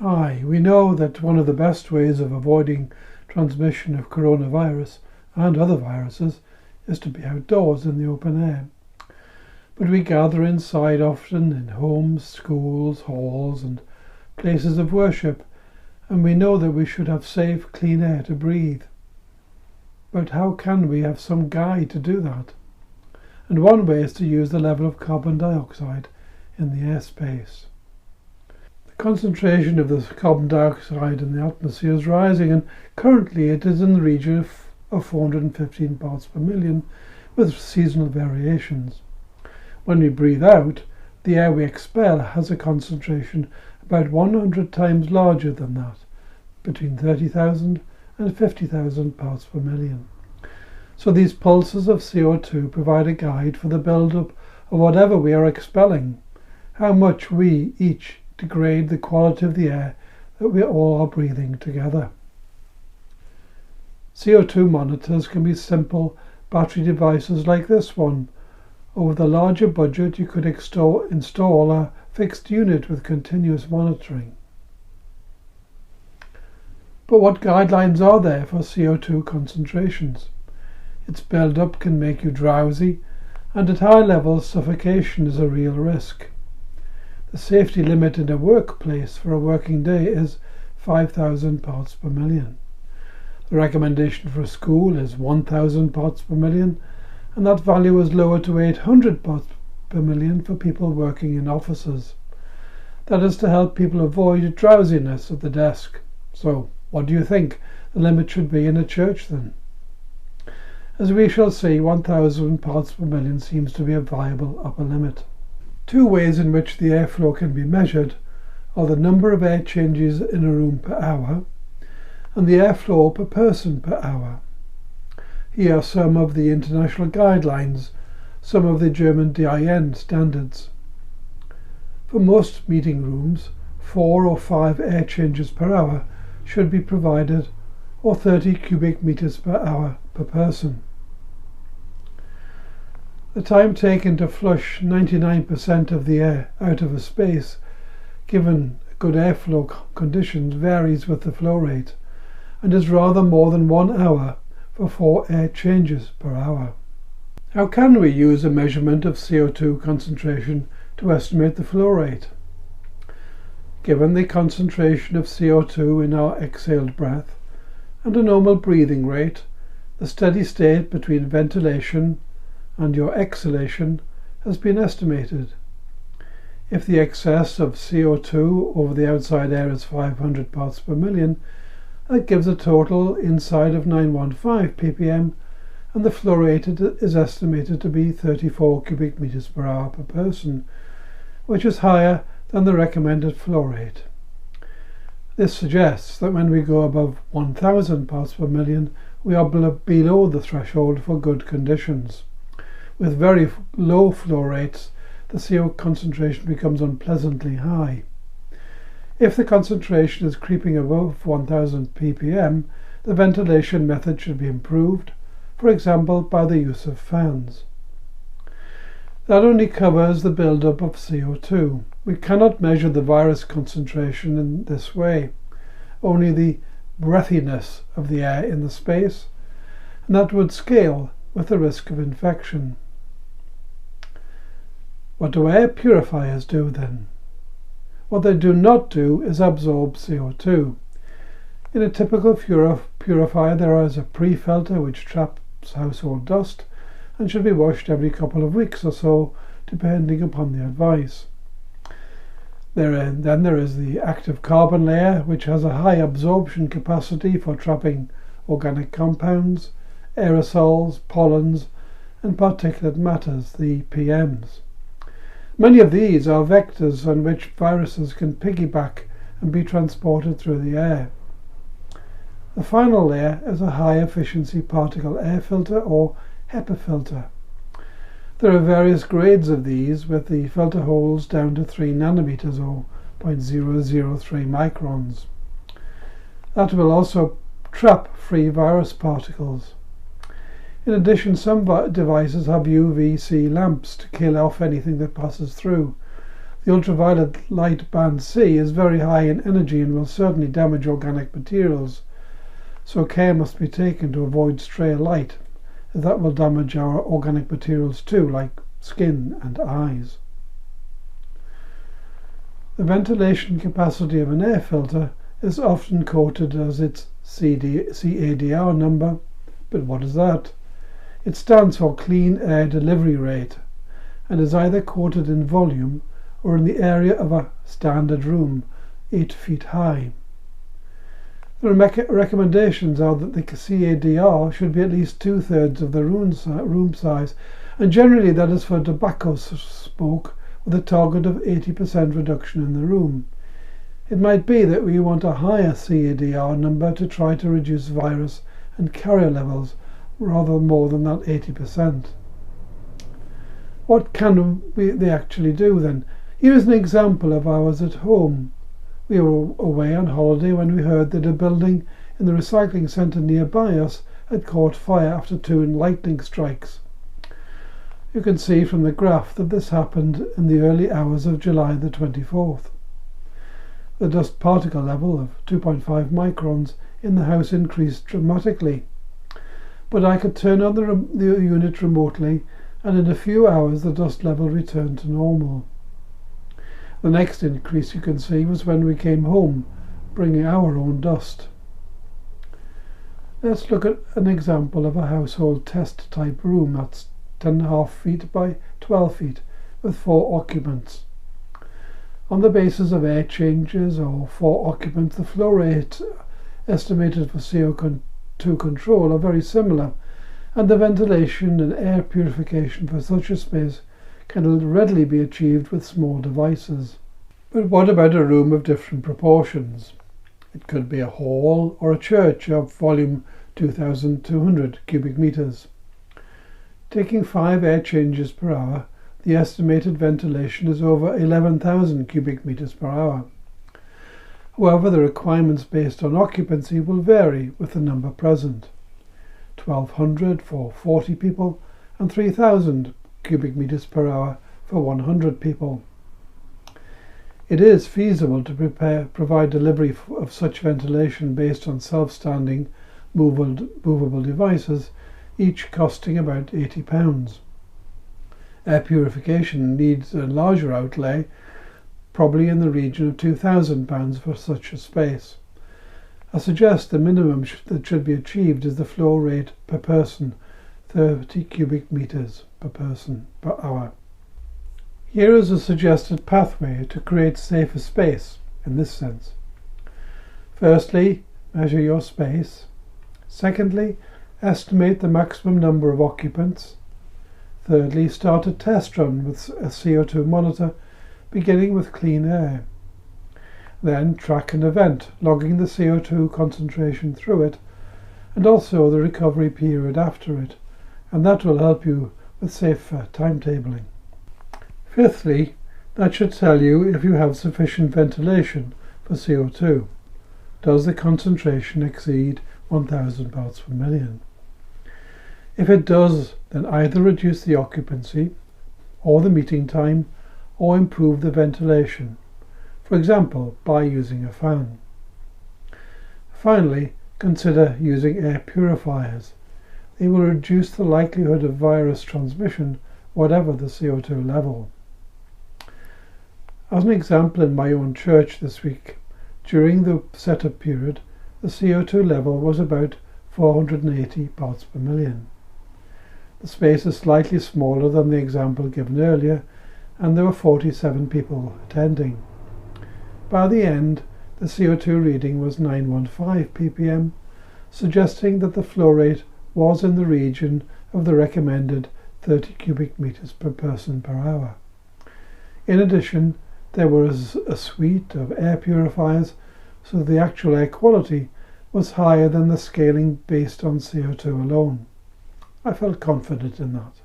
Hi, we know that one of the best ways of avoiding transmission of coronavirus and other viruses is to be outdoors in the open air. But we gather inside often in homes, schools, halls and places of worship, and we know that we should have safe, clean air to breathe. But how can we have some guide to do that? And one way is to use the level of carbon dioxide in the airspace. The concentration of the carbon dioxide in the atmosphere is rising, and currently it is in the region of 415 parts per million, with seasonal variations. When we breathe out, the air we expel has a concentration about 100 times larger than that, between 30,000 and 50,000 parts per million. So these pulses of CO2 provide a guide for the build-up of whatever we are expelling, how much we each degrade the quality of the air that we all are breathing together. CO2 monitors can be simple battery devices like this one. Over the larger budget, you could install a fixed unit with continuous monitoring. But what guidelines are there for CO2 concentrations? Its build-up can make you drowsy, and at high levels, suffocation is a real risk. The safety limit in a workplace for a working day is 5,000 parts per million. The recommendation for a school is 1,000 parts per million, and that value is lowered to 800 parts per million for people working in offices. That is to help people avoid drowsiness at the desk. So, what do you think the limit should be in a church then? As we shall see, 1,000 parts per million seems to be a viable upper limit. Two ways in which the airflow can be measured are the number of air changes in a room per hour and the airflow per person per hour. Here are some of the international guidelines, some of the German DIN standards. For most meeting rooms, 4 or 5 air changes per hour should be provided, or 30 cubic meters per hour per person. The time taken to flush 99% of the air out of a space, given good airflow conditions, varies with the flow rate, and is rather more than 1 hour for 4 air changes per hour. How can we use a measurement of CO2 concentration to estimate the flow rate? Given the concentration of CO2 in our exhaled breath and a normal breathing rate, the steady state between ventilation and your exhalation has been estimated. If the excess of CO2 over the outside air is 500 parts per million, that gives a total inside of 915 ppm, and the flow rate is estimated to be 34 cubic meters per hour per person, which is higher than the recommended flow rate. This suggests that when we go above 1,000 parts per million, we are below the threshold for good conditions. With very low flow rates, the CO concentration becomes unpleasantly high. If the concentration is creeping above 1000 ppm, the ventilation method should be improved, for example by the use of fans. That only covers the build-up of CO2. We cannot measure the virus concentration in this way, only the breathiness of the air in the space, and that would scale with the risk of infection. What do air purifiers do then? What they do not do is absorb CO2. In a typical purifier there is a pre-filter which traps household dust and should be washed every couple of weeks or so, depending upon the advice. Then there is the active carbon layer, which has a high absorption capacity for trapping organic compounds, aerosols, pollens and particulate matters, the PMs. Many of these are vectors on which viruses can piggyback and be transported through the air. The final layer is a high-efficiency particle air filter or HEPA filter. There are various grades of these, with the filter holes down to 3 nanometers or 0.003 microns. That will also trap free virus particles. In addition, some devices have UVC lamps to kill off anything that passes through. The ultraviolet light band C is very high in energy and will certainly damage organic materials, so care must be taken to avoid stray light, as that will damage our organic materials too, like skin and eyes. The ventilation capacity of an air filter is often quoted as its CADR number, but what is that? It stands for Clean Air Delivery Rate and is either quoted in volume or in the area of a standard room 8 feet high. The recommendations are that the CADR should be at least 2/3 of the room size, and generally that is for tobacco smoke with a target of 80% reduction in the room. It might be that we want a higher CADR number to try to reduce virus and carrier levels rather more than that 80%. What can they actually do then? Here's an example of ours at home. We were away on holiday when we heard that a building in the recycling centre nearby us had caught fire after 2 lightning strikes. You can see from the graph that this happened in the early hours of July the 24th. The dust particle level of 2.5 microns in the house increased dramatically, but I could turn on the unit remotely, and in a few hours the dust level returned to normal. The next increase you can see was when we came home, bringing our own dust. Let's look at an example of a household test type room that's 10.5 feet by 12 feet with 4 occupants. On the basis of air changes or 4 occupants, the flow rate estimated for CO2 control are very similar, and the ventilation and air purification for such a space can readily be achieved with small devices. But what about a room of different proportions? It could be a hall or a church of volume 2,200 cubic meters. Taking 5 air changes per hour, the estimated ventilation is over 11,000 cubic meters per hour. However, the requirements based on occupancy will vary with the number present. 1,200 for 40 people and 3,000 cubic meters per hour for 100 people. It is feasible to provide delivery of such ventilation based on self-standing movable devices, each costing about £80. Air purification needs a larger outlay, probably in the region of £2,000 for such a space. I suggest the minimum that should be achieved is the flow rate per person, 30 cubic meters per person per hour. Here is a suggested pathway to create safer space in this sense. Firstly, measure your space. Secondly, estimate the maximum number of occupants. Thirdly, start a test run with a CO2 monitor, beginning with clean air. Then track an event, logging the CO2 concentration through it, and also the recovery period after it, and that will help you with safer timetabling. Fifthly, that should tell you if you have sufficient ventilation for CO2. Does the concentration exceed 1,000 parts per million? If it does, then either reduce the occupancy, or the meeting time, or improve the ventilation, for example, by using a fan. Finally, consider using air purifiers. They will reduce the likelihood of virus transmission, whatever the CO2 level. As an example, in my own church this week, during the setup period, the CO2 level was about 480 parts per million. The space is slightly smaller than the example given earlier, and there were 47 people attending. By the end, the CO2 reading was 915 ppm, suggesting that the flow rate was in the region of the recommended 30 cubic meters per person per hour. In addition, there was a suite of air purifiers, so the actual air quality was higher than the scaling based on CO2 alone. I felt confident in that.